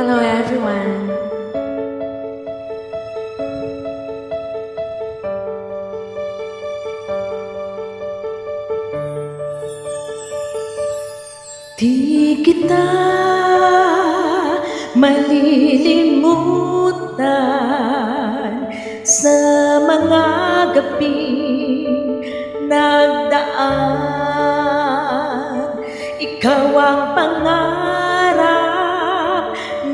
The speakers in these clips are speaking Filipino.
Hello everyone. Di kita malilimutan sa mga gabing nagdaan. Ikaw ang pangarap,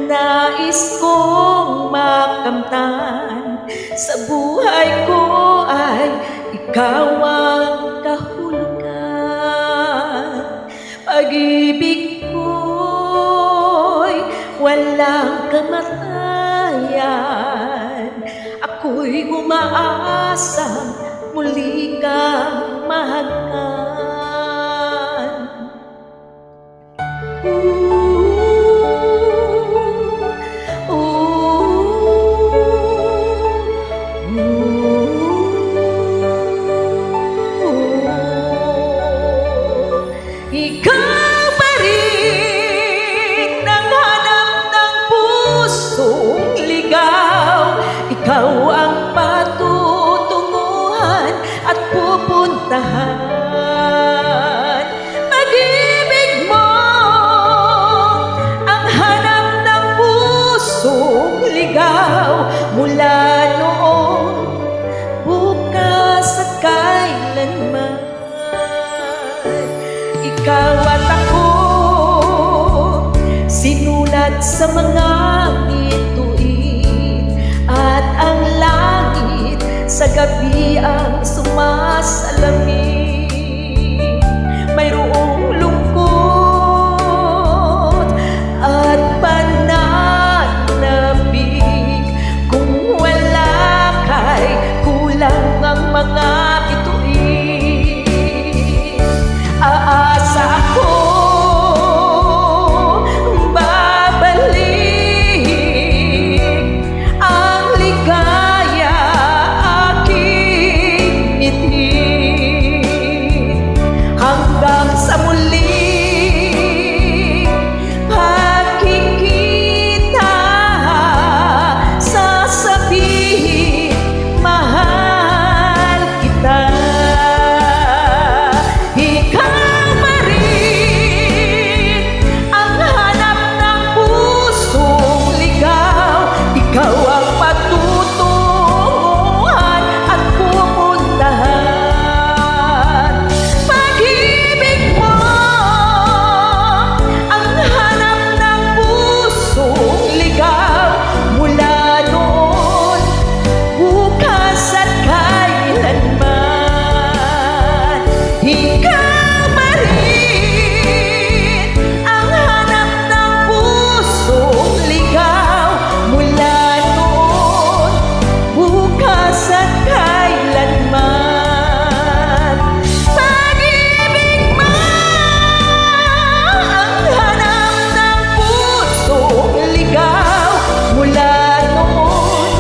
nais kong makamtan. Sa buhay ko ay ikaw ang kahulugan. Pag-ibig ko'y walang kamatayan. Ako'y umaasang muli kang mahagkan. Ikaw pa rin nanghanap ng pusong ligaw. Ikaw ang patutunguhan at pupuntahan. Pag-ibig mo ang hanap ng pusong ligaw. Mula noon, bukas at kailanman. Ikaw at ako, sinulat sa mga bituin. At ang langit sa gabi ang sumasalamin. Mayroong lungkot at pananabik. Kung wala ka'y kulang ang mga bituin. Aasa ako babalik ang ligaya aking ngiti. Hanggang sa muling pagkikita, sasabihin mahal kita. Ikaw ang patutunguhan at pupuntahan. Pag-ibig mo ang hanap ng pusong ligaw. Mula noon, bukas at kailanman. Ikaw pa rin ang hanap ng pusong ligaw. Mula at kailanman. Pag-ibig mo ang hanap ng pusong ligaw. Mula noon,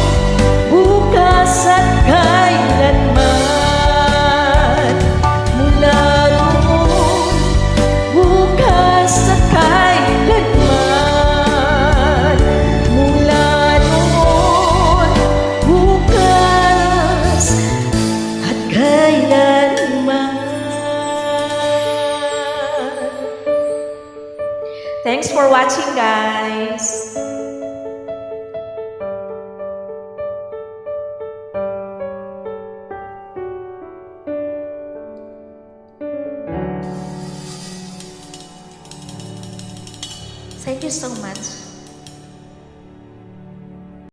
bukas at kailanman. Mula noon, bukas at kailanman. Mula noon, bukas at kailanman. Thanks for watching, guys. Thank you so much.